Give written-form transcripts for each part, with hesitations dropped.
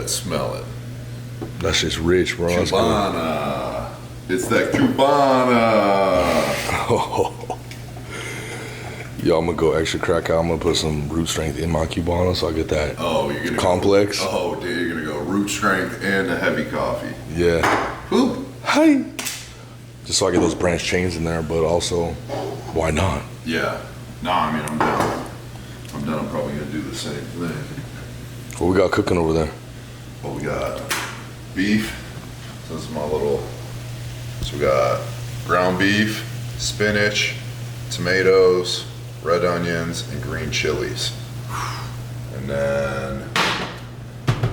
that. Smell it. That shit's rich, bro. Cubana. It's that Cubana. Yo, I'm gonna go extra crack out. I'm gonna put some root strength in my Cubana so I get that You're gonna complex. Dude, you're gonna go root strength and a heavy coffee. Yeah. Who? Hi. Just so I get those branch chains in there, but also, why not? Yeah. No, I mean, I'm down. I'm probably gonna do the same thing. What we got cooking over there? Well, we got beef. So this is my little. So we got ground beef, spinach, tomatoes, red onions, and green chilies. And then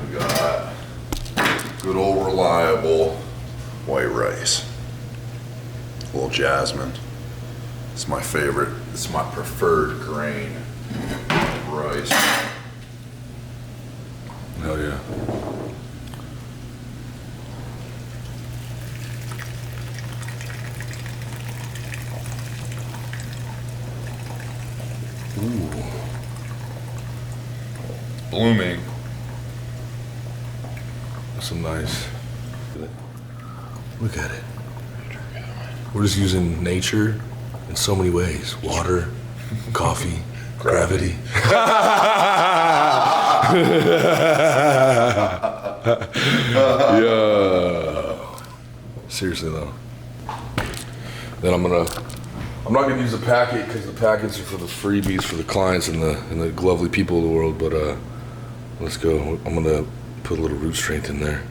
we got good old reliable white rice. A little jasmine. It's my favorite. It's my preferred grain of rice. Hell yeah. Ooh. Blooming. That's some nice. Look at it. We're just using nature in so many ways. Water, coffee, gravity. Yeah. Seriously though. Then I'm not gonna use the packet because the packets are for the freebies for the clients and the lovely people of the world. But let's go. I'm gonna put a little root strength in there.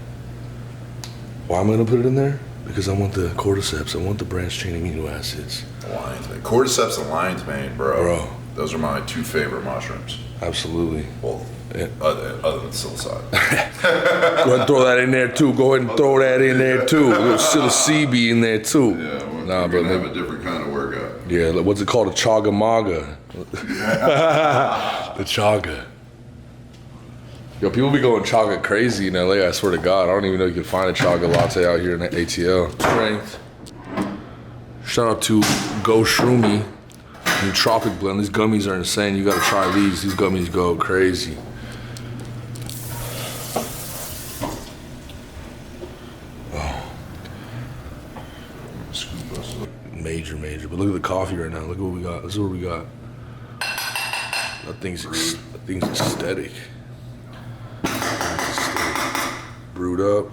Why am I gonna put it in there? Because I want the cordyceps. I want the branch chain amino acids. Lion's mane. Cordyceps and lion's mane, bro. Those are my two favorite mushrooms. Absolutely. Well, yeah. other than psilocybin. Go ahead and throw that in there too. Go ahead and throw that in there too. A little psilocybin in there too. Yeah, we're gonna have a different kind of workout. Yeah, what's it called? A chaga maga. The chaga. Yo, people be going chaga crazy in LA, I swear to God. I don't even know you can find a chaga latte out here in the ATL. Strength. Shout out to Go Shroomy, Nootropic Blend. These gummies are insane. You gotta try these. These gummies go crazy. Oh. Major. But look at the coffee right now. Look at what we got. This is what we got. That thing's aesthetic. Brewed up.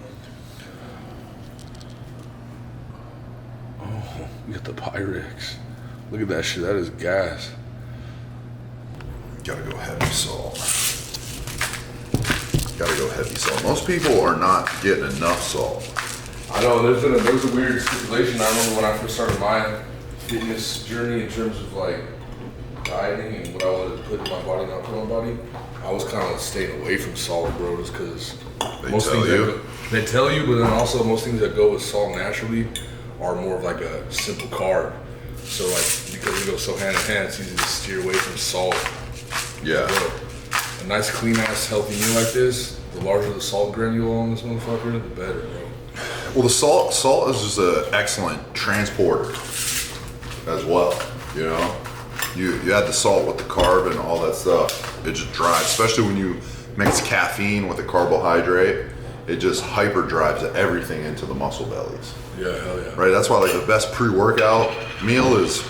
Oh, we got the Pyrex. Look at that shit. That is gas. Gotta go heavy salt. Most people are not getting enough salt. I know there was a weird stipulation. I remember when I first started my fitness journey in terms of like dieting and what I wanted to put in my body, not put in my body. I was kind of staying away from salt, bro, just because they tell you, but then also most things that go with salt naturally are more of like a simple carb. So like because they go so hand in hand, it's easy to steer away from salt. Yeah. So, a nice clean ass healthy meal like this, the larger the salt granule on this motherfucker, the better, bro. Well, the salt is just an excellent transporter as well. You know, you add the salt with the carb and all that stuff. It just drives, especially when you mix caffeine with a carbohydrate. It just hyper drives everything into the muscle bellies. Yeah, hell yeah. Right. That's why like the best pre-workout meal is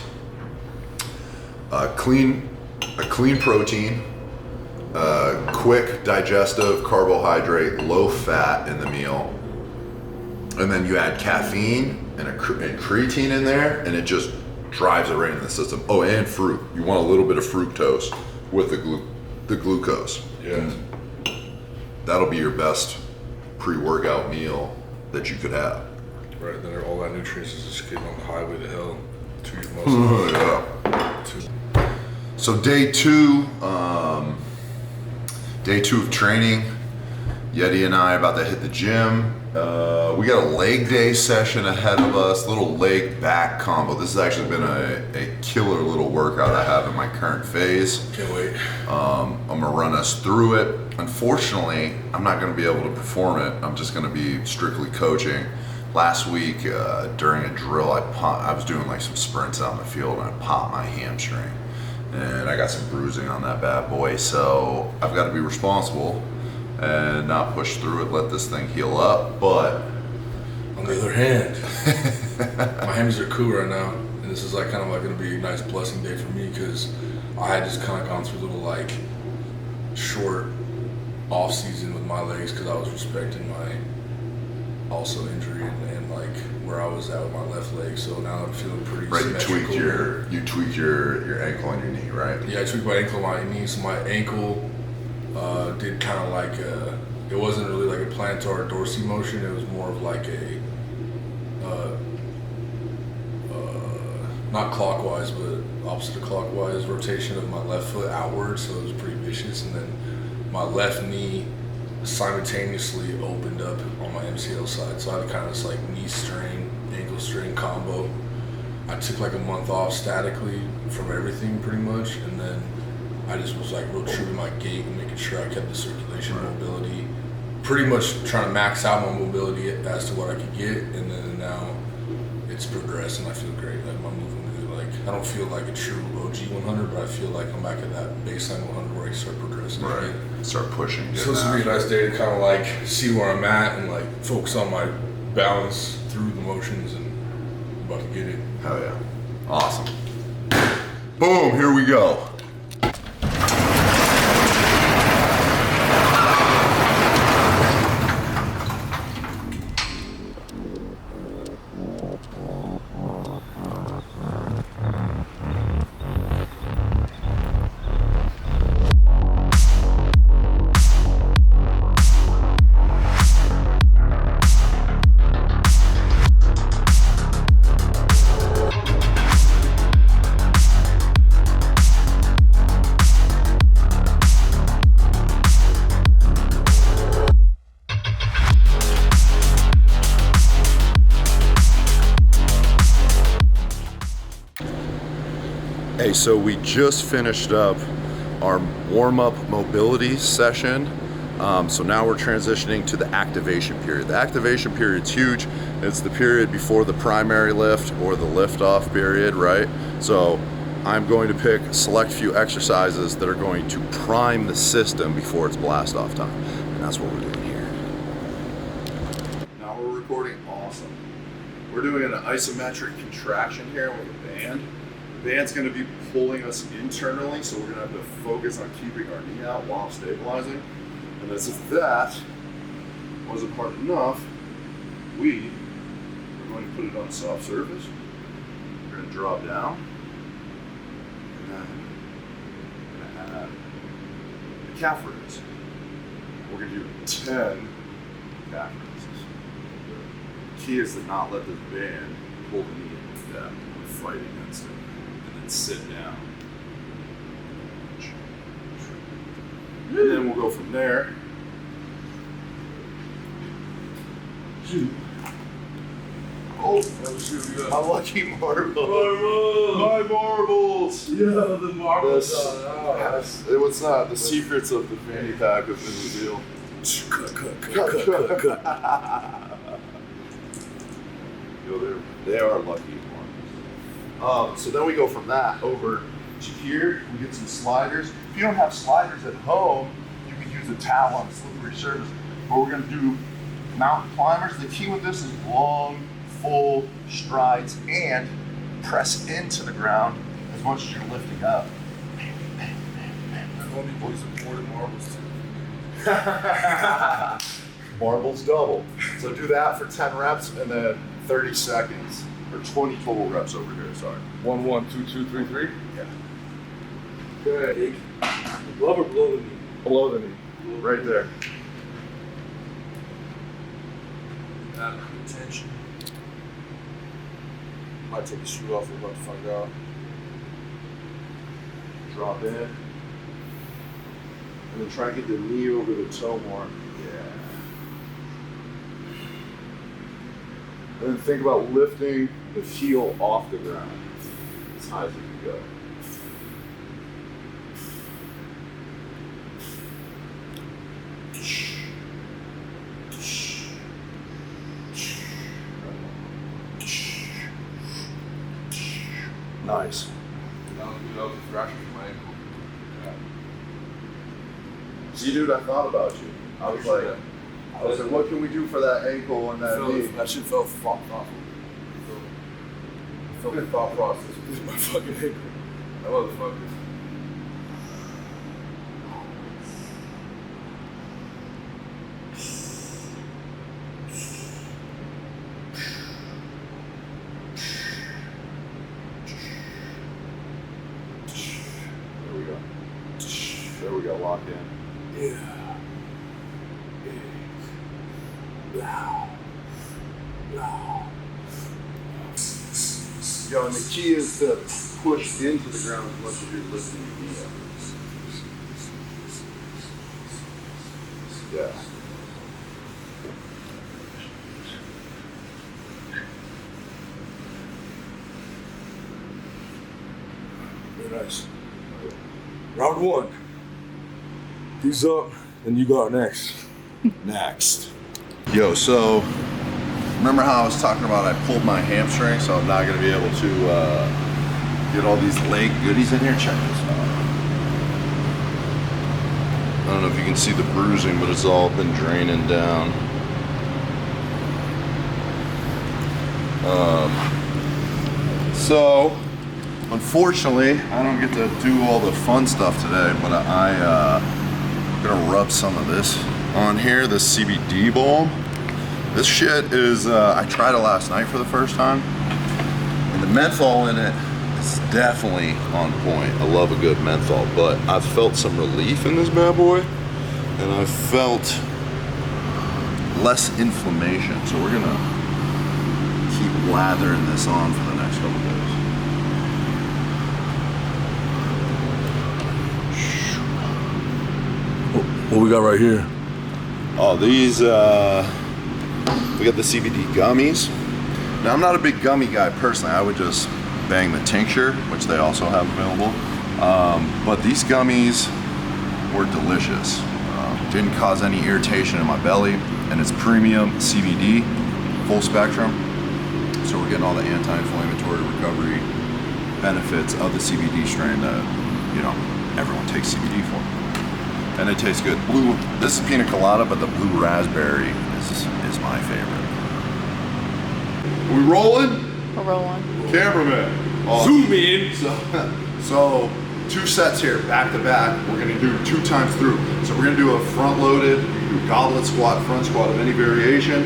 a clean protein, quick digestive carbohydrate, low fat in the meal. And then you add caffeine and creatine in there, and it just drives it right into the system. Oh, and fruit. You want a little bit of fructose with the glucose. Yeah. And that'll be your best pre-workout meal that you could have. Right, then all that nutrients is just getting on the highway to hell to your muscles. Yeah. So day two of training. Yeti and I about to hit the gym. We got a leg day session ahead of us, little leg back combo. This has actually been a killer little workout I have in my current phase. Can't wait. I'm gonna run us through it. Unfortunately, I'm not gonna be able to perform it. I'm just gonna be strictly coaching. Last week during a drill, I was doing like some sprints out in the field and I popped my hamstring. And I got some bruising on that bad boy. So I've got to be responsible and not push through it, let this thing heal up. But on the other hand, my hammies are cool right now, and this is like kind of like gonna be a nice blessing day for me because I had just kind of gone through a little like short off season with my legs because I was respecting my also injury and like where I was at with my left leg. So now I'm feeling pretty right, symmetrical. you tweaked your ankle and your knee, right? Yeah, I tweaked my ankle and my knee. So my ankle did kind of like it wasn't really like a plantar or dorsal motion. It was more of like a not clockwise, but opposite of clockwise rotation of my left foot outward. So it was pretty vicious. And then my left knee simultaneously opened up on my MCL side. So I had kind of this like knee strain, ankle strain combo. I took like a month off statically from everything pretty much. And then I just was like real true to my gait and making sure I kept the circulation mobility. Pretty much trying to max out my mobility as to what I could get. And then now it's progressed and I feel great. Like my movement is like, I don't feel like a true OG 100, but I feel like I'm back at that baseline 100 where I start progressing. Right. Again. Start pushing. So it's gonna be a nice day to kind of like see where I'm at and like focus on my balance through the motions, and I'm about to get it. Hell yeah. Awesome. Boom, here we go. Hey, so we just finished up our warm-up mobility session. So now we're transitioning to the activation period. The activation period's huge. It's the period before the primary lift or the lift-off period, right? So I'm going to pick a select few exercises that are going to prime the system before it's blast-off time. And that's what we're doing here. Now we're recording. Awesome. We're doing an isometric contraction here with a band. The band's going to be pulling us internally, so we're going to have to focus on keeping our knee out while stabilizing. And as if that wasn't hard enough, we're going to put it on a soft surface. We're going to drop down, and then we're going to add the calf raise. We're going to do 10 calf raises. The key is to not let this band pull the knee into that and fight against it. Sit down. And then we'll go from there. Oh, shoot, we got a lucky marble. My marbles. Yeah, the marbles. It was not the secrets of the fanny pack have been revealed. They are lucky. So then we go from that over to here. We get some sliders. If you don't have sliders at home, you can use a towel on a slippery surface. But we're going to do mountain climbers. The key with this is long, full strides and press into the ground as much as you're lifting up. I've only boys imported marbles too. Marbles double. So do that for 10 reps and then 30 seconds. Or 20 total reps over here, sorry. 1, 1, 2, 2, 3, 3. Yeah. Okay. Above or below the knee? Below the knee. Right there. Add tension. Might take the shoe off, we're about to find out. Drop in. And then try to get the knee over the toe more. Yeah. And then think about lifting the heel off the ground as high as you can go. Nice. That was a fraction for my ankle. See, dude, I thought about you. I was like, what can we do for that ankle and that knee? That shit felt thoughtful. I felt the thought process with my fucking ankle. That motherfucker. There we go, lock in. Yeah. Yo, and the key is to push into the ground as much as you're lifting your knee up. Yeah. Very nice. Round one. He's up, and you got next. Next. Yo, so remember how I was talking about I pulled my hamstring, so I'm not gonna be able to get all these leg goodies in here? Check this out. I don't know if you can see the bruising, but it's all been draining down. So unfortunately, I don't get to do all the fun stuff today, but I'm gonna rub some of this on here, this CBD Balm. This shit is, I tried it last night for the first time, and the menthol in it is definitely on point. I love a good menthol, but I've felt some relief in this bad boy, and I've felt less inflammation. So we're gonna keep lathering this on for the next couple days. What we got right here? Oh, these, we got the CBD gummies. Now, I'm not a big gummy guy personally. I would just bang the tincture, which they also have available. But these gummies were delicious. Didn't cause any irritation in my belly, and it's premium CBD, full spectrum. So we're getting all the anti-inflammatory recovery benefits of the CBD strain that, you know, everyone takes CBD for. And it tastes good. This is pina colada, but the blue raspberry is my favorite. We rolling? We're rolling. Cameraman. Zoom in. So 2 sets here, back to back. We're gonna do 2 times through. So we're gonna do a front loaded, do goblet squat, front squat of any variation.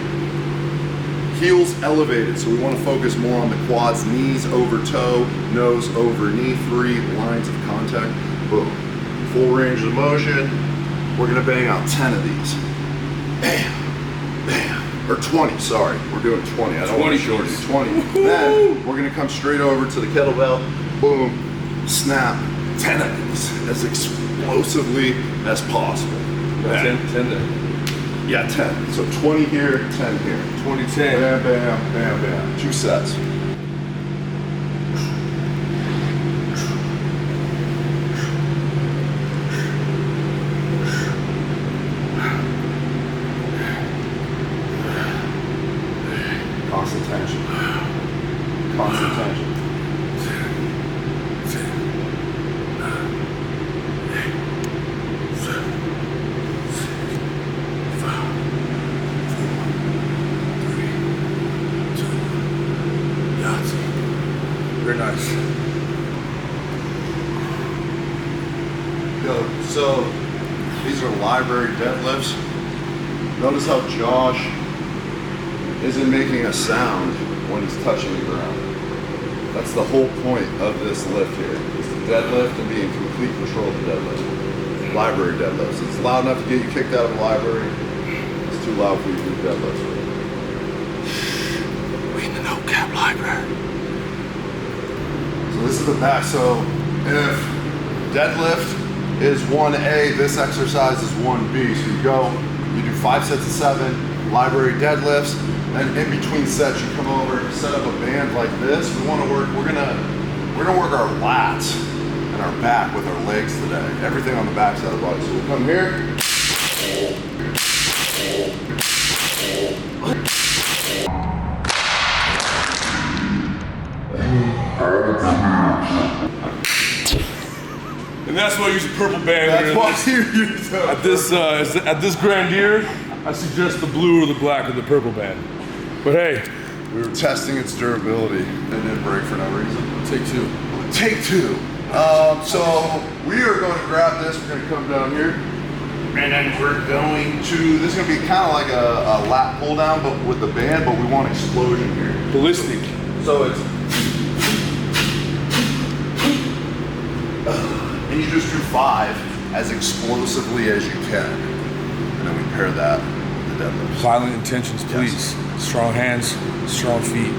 Heels elevated, so we wanna focus more on the quads, knees over toe, nose over knee, 3 lines of contact, boom. Full range of motion. We're gonna bang out 10 of these. Bam, bam, or 20, sorry. We're doing 20, I don't want to short you, 20. Then we're gonna come straight over to the kettlebell, boom, snap, 10 of these, as explosively as possible. 10 there. Yeah, 10. So 20 here, 10 here. 20, 10. Bam, bam, bam, bam. 2 sets. Constant tension. Constant tension. Very nice. Yo, so these are library deadlifts. Notice how Josh isn't making a sound when he's touching the ground. That's the whole point of this lift here, is to deadlift and be in complete control of the deadlift. Library deadlifts. It's loud enough to get you kicked out of the library. It's too loud for you to do deadlifts. We in the no cap library. So this is the back. So if deadlift is 1A, this exercise is 1B. So you do 5 sets of 7 library deadlifts, and in between sets you come over, set up a band like this. We're gonna work our lats and our back with our legs today. Everything on the back side of the body. So we'll come here. And That's why I use a purple band. That's why you use At this grandeur, I suggest the blue or the black or the purple band. But hey, We were testing its durability. It didn't break for no reason. take two. Take two. So we are going to grab this. We're going to come down here. And then we're going to, this is going to be kind of like a lat pull down, but with the band, but we want explosion here. Ballistic. So it's, and you just do 5 as explosively as you can. And then we pair that with the deadlifts. Violent intentions, please. Yes. Strong hands, strong feet,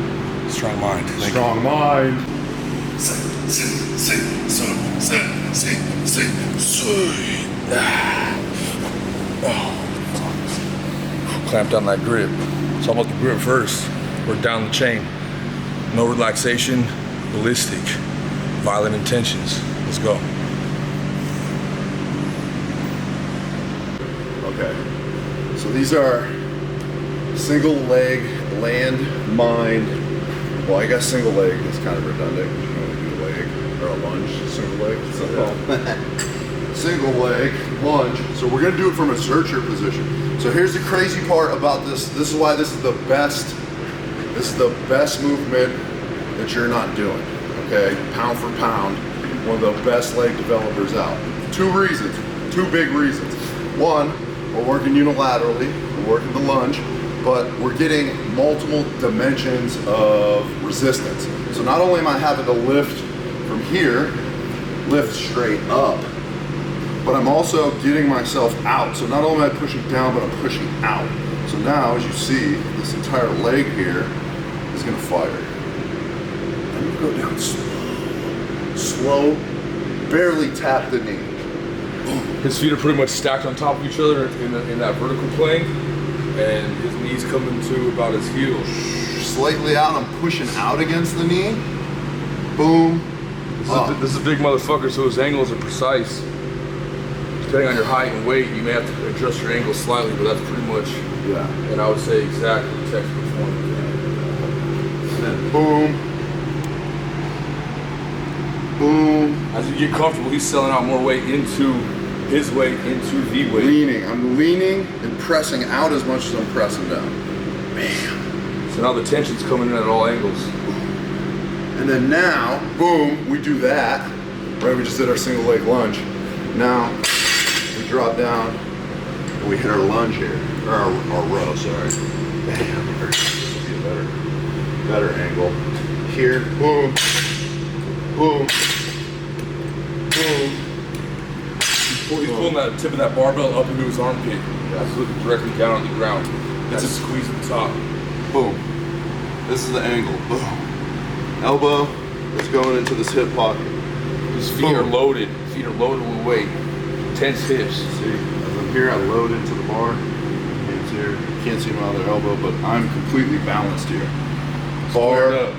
strong mind. Thank Strong mind. Clamp down that grip. It's almost the grip first. Work down the chain. No relaxation, ballistic, violent intentions. Let's go. Okay. So these are single leg landmine. Well, I guess single leg is kind of redundant because you can only do a leg or a lunge, single leg. So single leg lunge. So we're gonna do it from a searcher position. So here's the crazy part about this. This is why this is the best. This is the best movement that you're not doing. Okay, pound for pound, one of the best leg developers out. 2 reasons, 2 big reasons. One, we're working unilaterally. We're working the lunge. But we're getting multiple dimensions of resistance. So not only am I having to lift from here, lift straight up, but I'm also getting myself out. So not only am I pushing down, but I'm pushing out. So now, as you see, this entire leg here is gonna fire. And we go down slow, barely tap the knee. His feet are pretty much stacked on top of each other in that vertical plane, and his knees coming to about his heels. Slightly out, I'm pushing out against the knee. Boom. This is a big motherfucker, so his angles are precise. Depending on your height and weight, you may have to adjust your angle slightly, but that's pretty much, Yeah. and I would say exactly textbook form. And then boom. Boom. As you get comfortable, he's selling out more weight into his weight, into the weight. Leaning. I'm leaning and pressing out as much as I'm pressing down. Bam. So now the tension's coming in at all angles. And then now, boom, we do that. Right, we just did our single leg lunge. Now, we drop down and we hit our lunge here. Or our row, sorry. Bam. This will be a better angle. Here, boom. Boom. Boom. He's pulling that tip of that barbell up into his armpit. That's looking directly down on the ground. That's a squeeze at the top. Boom. This is the angle. Boom. Elbow is going into this hip pocket. His feet are loaded. Feet are loaded with weight. Tense hips. See, as I'm here, I load into the bar. Hands here. Can't see my other elbow, but I'm completely balanced here. Squared up.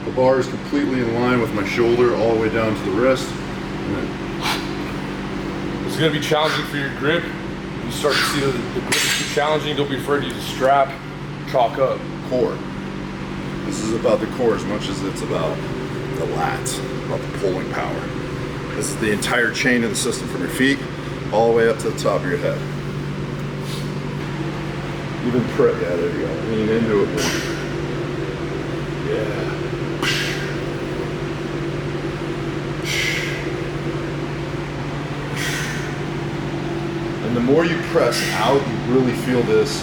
The bar is completely in line with my shoulder all the way down to the wrist. And then, It's going to be challenging for your grip. You start to see the grip is too challenging. Don't be afraid to use a strap. Chalk up. core. This is about the core as much as it's about the lats, about the pulling power. This is the entire chain of the system from your feet all the way up to the top of your head. Even press, yeah, there you go. Lean into it more. Yeah. And the more you press out, you really feel this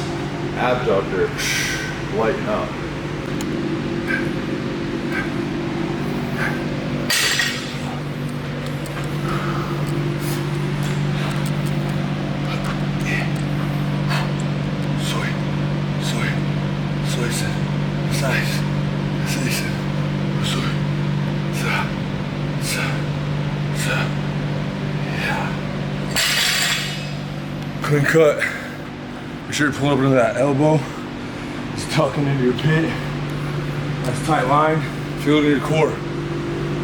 abductor lighten up. Clean cut. Be sure to pull up into that elbow. Just tucking into your pit. That's a tight line. Feel it in your core.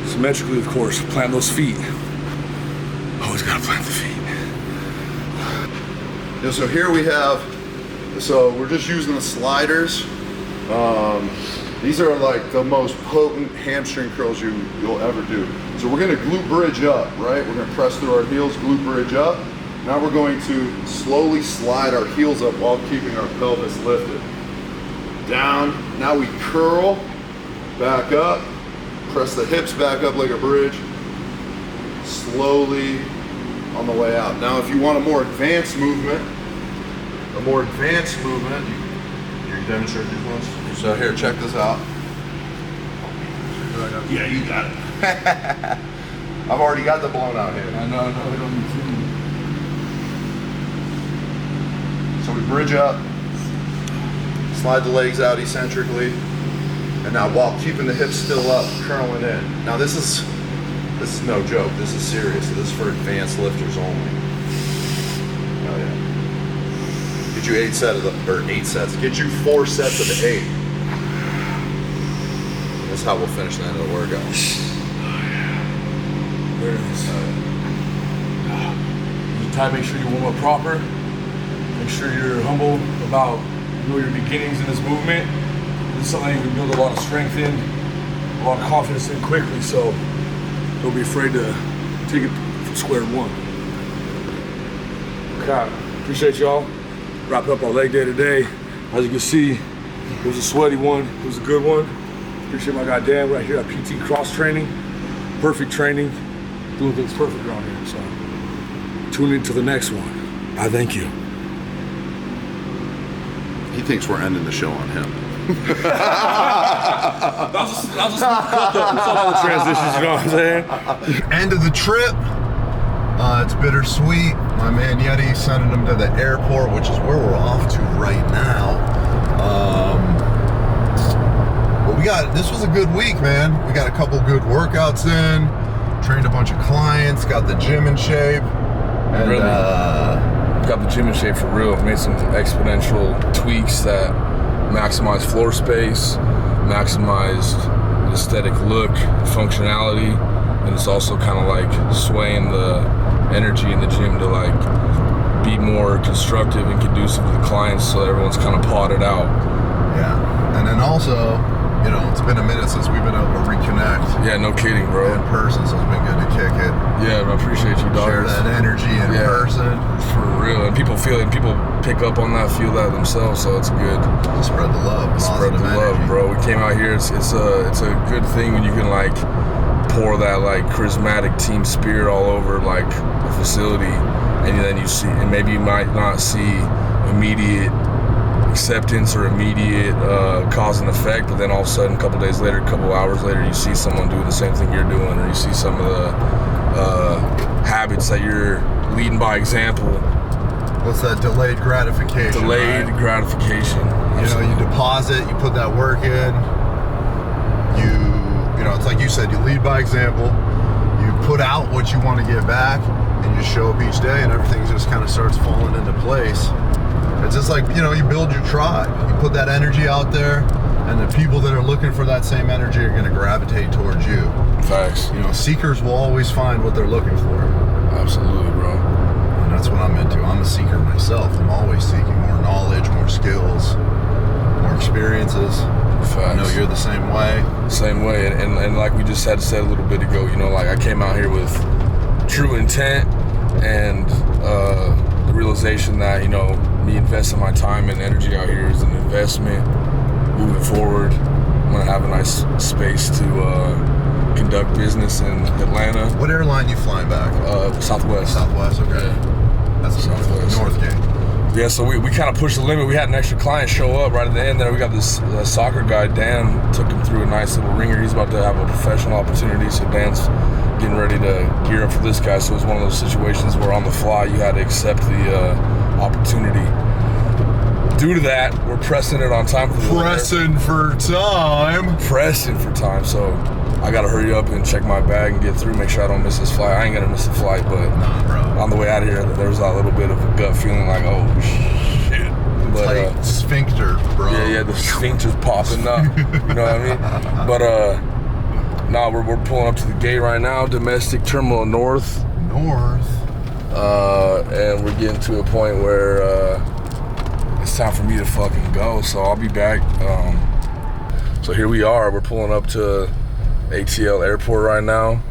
Symmetrically, of course. Plant those feet. Always gotta plant the feet. Yeah, so here we have, so we're just using the sliders. These are like the most potent hamstring curls you'll ever do. So we're gonna glute bridge up, right? We're gonna press through our heels, glute bridge up. Now we're going to slowly slide our heels up while keeping our pelvis lifted. Down, now we curl, back up, press the hips back up like a bridge, slowly on the way out. Now if you want a more advanced movement, you can demonstrate these ones. So here, check this out. Yeah, you got it. I've already got the blown out here. I know, we don't need to. So we bridge up, slide the legs out eccentrically, and now while keeping the hips still up, curling in. Now this is no joke. This is serious. This is for advanced lifters only. Oh yeah. Get you 8 sets. Get you 4 sets of 8. That's how we'll finish the end of the workout. There it is. Time, make sure you warm up proper. Make sure you're humble about your beginnings in this movement. This is something you can build a lot of strength in, a lot of confidence in quickly. So don't be afraid to take it from square one. God, appreciate y'all. Wrap up our leg day today. As you can see, it was a sweaty one. It was a good one. Appreciate my guy Dan right here at PT Cross Training. Perfect training. Doing things perfect around here. So tune into the next one. I thank you. He thinks we're ending the show on him. That was just all the transitions, you know what I'm saying? End of the trip. It's bittersweet. My man Yeti sending him to the airport, which is where we're off to right now. But this was a good week, man. We got a couple good workouts in, trained a bunch of clients, got the gym in shape. And Really? Got the gym in shape for real. Made some exponential tweaks that maximize floor space, maximize the aesthetic look, functionality, and it's also kind of like swaying the energy in the gym to like be more constructive and conducive to the clients, so everyone's kind of potted out. Yeah, and then also, you know, it's been a minute since we've been able to reconnect. Yeah, no kidding, bro. In person, so it's been good to kick it. Yeah, I appreciate you, dog. Share that energy in person. For real, and people feel it. People pick up on that, feel that themselves. So it's good. Spread the love. Spread the love, bro. We came out here. It's a good thing when you can like pour that like charismatic team spirit all over like a facility, and then you see, and maybe you might not see immediate acceptance or immediate cause and effect, but then all of a sudden, a couple days later, a couple hours later, you see someone doing the same thing you're doing, or you see some of the habits that you're leading by example. What's that? Delayed gratification. Delayed gratification. You know, you deposit, you put that work in. You know, it's like you said, you lead by example. You put out what you want to get back, and you show up each day, and everything just kind of starts falling into place. It's just like, you know, you build your tribe. You put that energy out there, and the people that are looking for that same energy are going to gravitate towards you. Facts. You know, seekers will always find what they're looking for. Absolutely, bro. And that's what I'm into. I'm a seeker myself. I'm always seeking more knowledge, more skills, more experiences. Facts. I know you're the same way. Same way, and like we just had said a little bit ago, you know, like I came out here with true intent and the realization that, you know, me investing my time and energy out here is an investment moving forward. I'm gonna have a nice space to conduct business in Atlanta. What airline you flying back? Southwest. Southwest, okay. Yeah. That's Southwest. North Gate. Yeah, so we kind of pushed the limit. We had an extra client show up right at the end there. We got this soccer guy, Dan, took him through a nice little ringer. He's about to have a professional opportunity, so Dan's getting ready to gear up for this guy. So it was one of those situations where on the fly you had to accept the opportunity. Due to that, we're pressing it on time. Pressing for time. So I gotta hurry up and check my bag and get through, make sure I don't miss this flight. I ain't gonna miss the flight, but nah, bro. On the way out of here, there was a little bit of a gut feeling like, oh shit. But, tight sphincter, bro. Yeah, the sphincter's popping up. You know what I mean? But we're pulling up to the gate right now, domestic terminal north. And we're getting to a point where it's time for me to fucking go. So I'll be back. So here we are. We're pulling up to ATL Airport right now.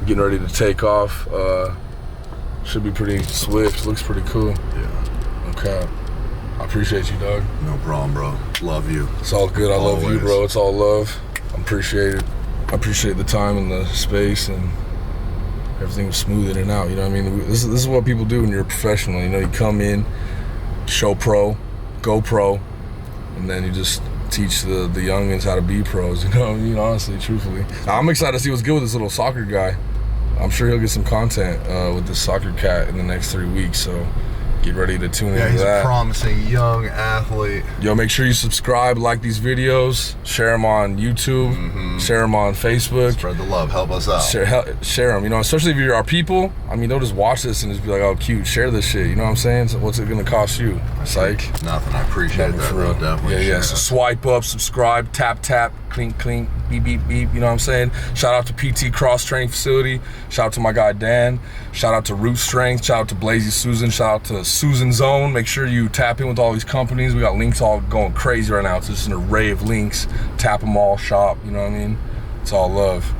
Getting ready to take off. Should be pretty swift. Looks pretty cool. Yeah. Okay. I appreciate you, dog. No problem, bro. Love you. It's all good. I love you, Always. bro. It's all love. I appreciate it. I appreciate the time and the space, and everything was smooth in and out. You know what I mean? This is what people do when you're a professional. You know, you come in, show pro, go pro, and then you just teach the youngins how to be pros. You know what I mean? Honestly, truthfully. I'm excited to see what's good with this little soccer guy. I'm sure he'll get some content with this soccer cat in the next 3 weeks, so get ready to tune into that. Yeah, he's a promising young athlete. Yo, make sure you subscribe, like these videos, share them on YouTube, share them on Facebook. Spread the love, help us out. Share them, you know, especially if you're our people. I mean, they'll just watch this and just be like, oh, cute, share this shit. You know what I'm saying? So what's it gonna cost you? Psych. Nothing, I appreciate that, bro. Definitely. Yeah. So swipe up, subscribe, tap, clink, clink, beep, beep, beep. You know what I'm saying? Shout out to PT Cross Training Facility. Shout out to my guy Dan. Shout out to Root Strength. Shout out to Blazy Susan. Shout out to Susan Zone. Make sure you tap in with all these companies. We got links all going crazy right now. It's just an array of links. Tap them all, shop. You know what I mean? It's all love.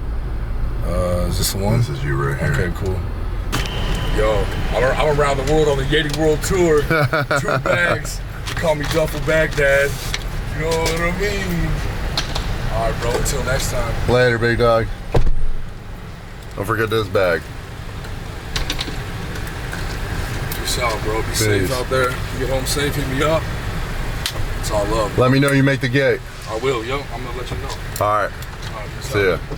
Is this the one? This is you right here. Okay, cool. Yo, I'm around the world on the Yeti World Tour. 2 bags. Call me Duffel Baghdad. You know what I mean? All right, bro. Until next time. Later, big dog. Don't forget this bag. Peace out, bro. Be safe out there. You get home safe, hit me up. It's all love. Let me know you make the gate. I will, yo. I'm gonna let you know. All right. All right, peace See out. ya.